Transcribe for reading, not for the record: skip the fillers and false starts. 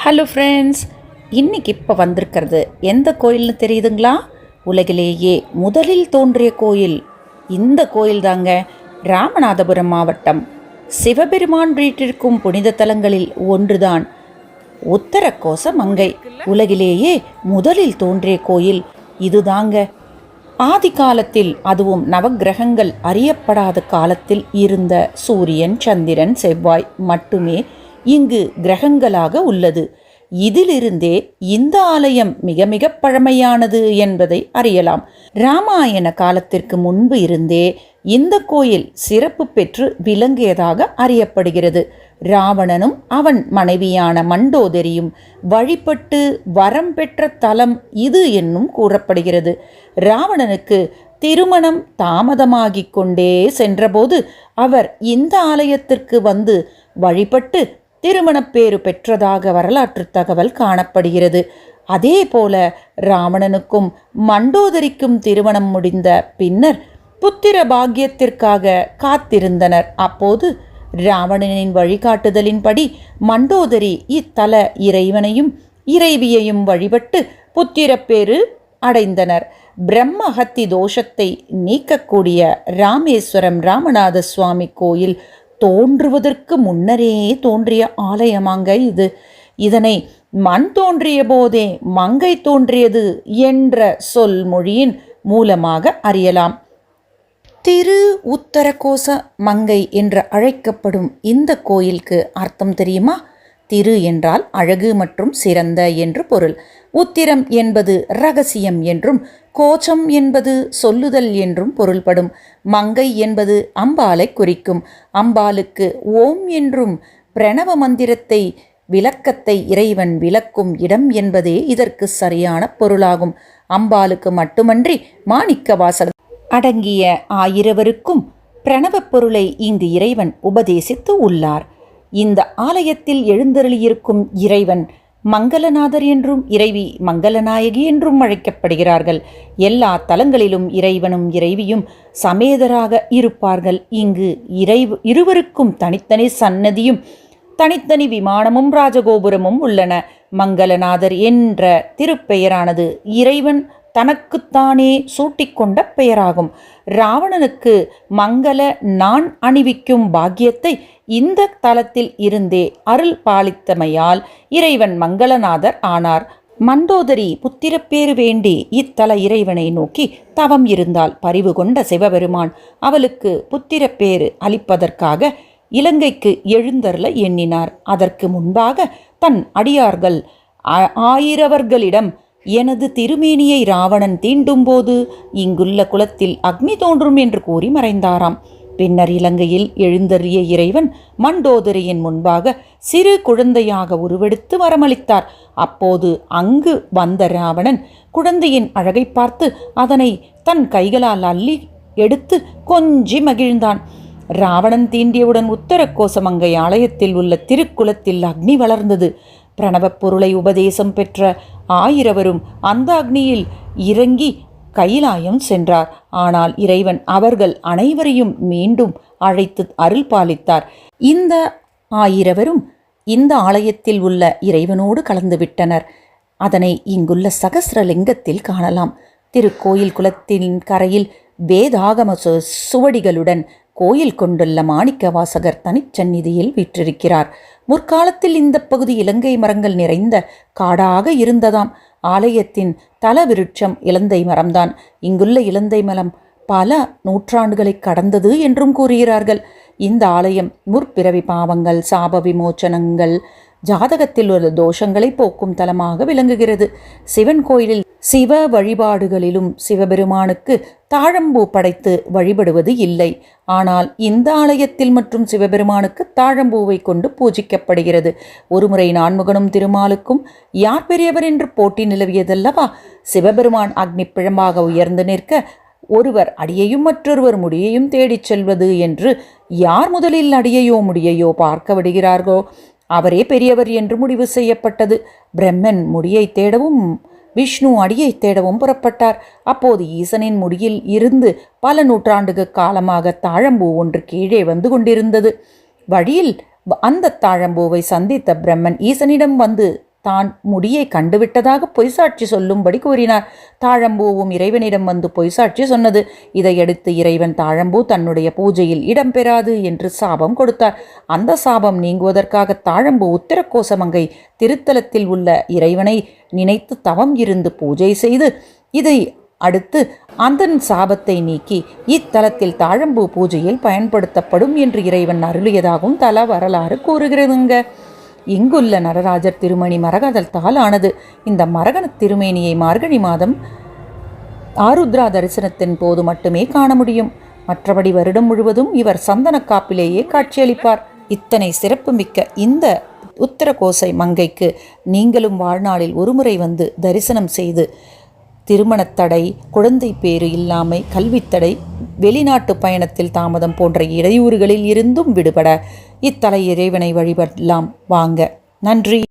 Hello friends, இன்றைக்கி இப்போ வந்திருக்கிறது எந்த கோயில்னு தெரியுதுங்களா? உலகிலேயே முதலில் தோன்றிய கோயில் இந்த கோயில் தாங்க. ராமநாதபுரம் மாவட்டம் சிவபெருமான் வீட்டிற்கும் புனித தலங்களில் ஒன்றுதான் உத்தரகோச மங்கை. உலகிலேயே முதலில் தோன்றிய கோயில் இதுதாங்க. ஆதி காலத்தில், அதுவும் நவக்கிரகங்கள் அறியப்படாத காலத்தில் இருந்த சூரியன், சந்திரன், செவ்வாய் மட்டுமே இங்கு கிரகங்களாக உள்ளது. இதிலிருந்தே இந்த ஆலயம் மிக மிக பழமையானது என்பதை அறியலாம். இராமாயண காலத்திற்கு முன்பு இருந்தே இந்த கோயில் சிறப்பு பெற்று விளங்கியதாக அறியப்படுகிறது. ராவணனும் அவன் மனைவியான மண்டோதரியும் வழிபட்டு வரம் பெற்ற தலம் இது என்னும் கூறப்படுகிறது. ராவணனுக்கு திருமணம் தாமதமாகிக் கொண்டே சென்றபோது அவர் இந்த ஆலயத்திற்கு வந்து வழிபட்டு திருமணப்பேறு பெற்றதாக வரலாற்று தகவல் காணப்படுகிறது. அதே போல ராவணனுக்கும் மண்டோதரிக்கும் திருமணம் முடிந்த பின்னர் புத்திர பாக்கியத்திற்காக காத்திருந்தனர். அப்போது ராவணனின் வழிகாட்டுதலின்படி மண்டோதரி இத்தல இறைவனையும் இறைவியையும் வழிபட்டு புத்திரப்பேறு அடைந்தனர். பிரம்மஹத்தி தோஷத்தை நீக்கக்கூடிய ராமேஸ்வரம் ராமநாத சுவாமி கோயில் தோன்றுவதற்கு முன்னரே தோன்றிய ஆலயமாங்க இது. இதனை மண் தோன்றிய போதே மங்கை தோன்றியது என்ற சொல் மொழியின் மூலமாக அறியலாம். திரு உத்தரகோச மங்கை என்று அழைக்கப்படும் இந்த கோயிலுக்கு அர்த்தம் தெரியுமா? திரு என்றால் அழகு மற்றும் சிறந்த என்று பொருள். உத்திரம் என்பது ரகசியம் என்றும், கோச்சம் என்பது சொல்லுதல் என்றும் பொருள்படும். மங்கை என்பது அம்பாலை குறிக்கும். அம்பாளுக்கு ஓம் என்றும் பிரணவ மந்திரத்தை விளக்கத்தை இறைவன் விளக்கும் இடம் என்பதே இதற்கு சரியான பொருளாகும். அம்பாளுக்கு மட்டுமன்றி மாணிக்கவாசகர் அடங்கிய 1000 பிரணவ பொருளை இங்கு இறைவன் உபதேசித்து உள்ளார். இந்த ஆலயத்தில் எழுந்தருளியிருக்கும் இறைவன் மங்களநாதர் என்றும் இறைவி மங்களநாயகி என்றும் அழைக்கப்படுகிறார்கள். எல்லா தலங்களிலும் இறைவனும் இறைவியும் சமேதராக இருப்பார்கள். இங்கு இருவருக்கும் தனித்தனி சன்னதியும் தனித்தனி விமானமும் ராஜகோபுரமும் உள்ளன. மங்களநாதர் என்ற திருப்பெயரானது இறைவன் தனக்குத்தானே சூட்டிக்கொண்ட பெயராகும். ராவணனுக்கு மங்கள நான் அணிவிக்கும் பாக்கியத்தை இந்த தலத்தில் இருந்தே அருள் பாலித்தமையால் இறைவன் மங்களநாதர் ஆனார். மண்டோதரி புத்திரப்பேறு வேண்டி இத்தல இறைவனை நோக்கி தவம் இருந்தால் பரிவு கொண்ட சிவபெருமான் அவளுக்கு புத்திரப்பேறு அளிப்பதற்காக இலங்கைக்கு எழுந்தருள எண்ணினார். அதற்கு முன்பாக தன் அடியார்கள் 1000 எனது திருமேனியை ராவணன் தீண்டும் போது இங்குள்ள குளத்தில் அக்னி தோன்றும் என்று கூறி மறைந்தாராம். பின்னர் இலங்கையில் எழுந்தருளிய இறைவன் மண்டோதரியின் முன்பாக சிறு குழந்தையாக உருவெடுத்து வரமளித்தார். அப்போது அங்கு வந்த ராவணன் குழந்தையின் அழகை பார்த்து அதனை தன் கைகளால் அள்ளி எடுத்து கொஞ்சி மகிழ்ந்தான். ராவணன் தீண்டியவுடன் உத்தரகோசமங்கை ஆலயத்தில் உள்ள திருக்குளத்தில் அக்னி வளர்ந்தது. பிரணவப் பொருளை உபதேசம் பெற்ற 1000 அந்த அக்னியில் இறங்கி கைலாயம் சென்றார். ஆனால் இறைவன் அவர்கள் அனைவரையும் மீண்டும் அழைத்து அருள் பாலித்தார். இந்த 1000 இந்த ஆலயத்தில் உள்ள இறைவனோடு கலந்துவிட்டனர். அதனை இங்குள்ள சகஸ்ரலிங்கத்தில் காணலாம். திருக்கோயில் குளத்தின் கரையில் வேதாகம சுவடிகளுடன் கோயில் கொண்டுள்ள மாணிக்கவாசகர் தனிச்சந்நிதியில் வீற்றிருக்கிறார். முற்காலத்தில் இந்த பகுதி இலங்கை மரங்கள் நிறைந்த காடாக இருந்ததாம். ஆலயத்தின் தல விருட்சம் இலந்தை மரம்தான். இங்குள்ள இலந்தை மரம் பல நூற்றாண்டுகளை கடந்தது என்றும் கூறுகிறார்கள். இந்த ஆலயம் முற்பிறவி பாவங்கள், சாப விமோச்சனங்கள், ஜாதகத்தில் உள்ள தோஷங்களை போக்கும் தலமாக விளங்குகிறது. சிவன் கோயிலில் சிவ வழிபாடுகளிலும் சிவபெருமானுக்கு தாழம்பூ படைத்து வழிபடுவது இல்லை. ஆனால் இந்த ஆலயத்தில் மற்றும் சிவபெருமானுக்கு தாழம்பூவை கொண்டு பூஜிக்கப்படுகிறது. ஒருமுறை நான்முகனும் திருமாலுக்கும் யார் பெரியவர் என்று போட்டி நிலவியதல்லவா? சிவபெருமான் அக்னி பிழம்பாக உயர்ந்து நிற்க ஒருவர் அடியையும் மற்றொருவர் முடியையும் தேடிச் செல்வது என்று யார் முதலில் அடியையோ முடியையோ பார்க்க விடுகிறார்களோ அவரே பெரியவர் என்று முடிவு செய்யப்பட்டது. பிரம்மன் முடியை தேடவும் விஷ்ணு அடியை தேடவும் புறப்பட்டார். அப்போது ஈசனின் முடியில் இருந்து பல நூற்றாண்டுகள் காலமாக தாழம்பூ ஒன்று கீழே வந்து கொண்டிருந்தது. வழியில் அந்த தாழம்பூவை சந்தித்த பிரம்மன் ஈசனிடம் வந்து தான் முடியை கண்டுவிட்டதாக பொய்சாட்சி சொல்லும்படி கூறினார். தாழம்பூவும் இறைவனிடம் வந்து பொய்சாட்சி சொன்னது. இதையடுத்து இறைவன் தாழம்பூ தன்னுடைய பூஜையில் இடம்பெறாது என்று சாபம் கொடுத்தார். அந்த சாபம் நீங்குவதற்காக தாழம்பூ உத்திரகோசமங்கை திருத்தலத்தில் உள்ள இறைவனை நினைத்து தவம் இருந்து பூஜை செய்து இதை அடுத்து அந்த சாபத்தை நீக்கி இத்தலத்தில் தாழம்பூ பூஜையில் பயன்படுத்தப்படும் என்று இறைவன் அருளியதாகவும் தல வரலாறு கூறுகிறதுங்க. இங்குள்ள நடராஜர் திருமணி மரகதத்தால் ஆனது. இந்த மரகத திருமேனியை மார்கழி மாதம் ஆருத்ரா தரிசனத்தின் போது மட்டுமே காண முடியும். மற்றபடி வருடம் முழுவதும் இவர் சந்தன காப்பிலேயே காட்சியளிப்பார். இத்தனை சிறப்புமிக்க இந்த உத்தரகோசை மங்கைக்கு நீங்களும் வாழ்நாளில் ஒருமுறை வந்து தரிசனம் செய்து திருமணத்தடை, குழந்தை பேறு இல்லாமை, கல்வித்தடை, வெளிநாட்டு பயணத்தில் தாமதம் போன்ற இடையூறுகளில் இருந்தும் விடுபட இத்தல இறைவனை வழிபடலாம். வாங்க. நன்றி.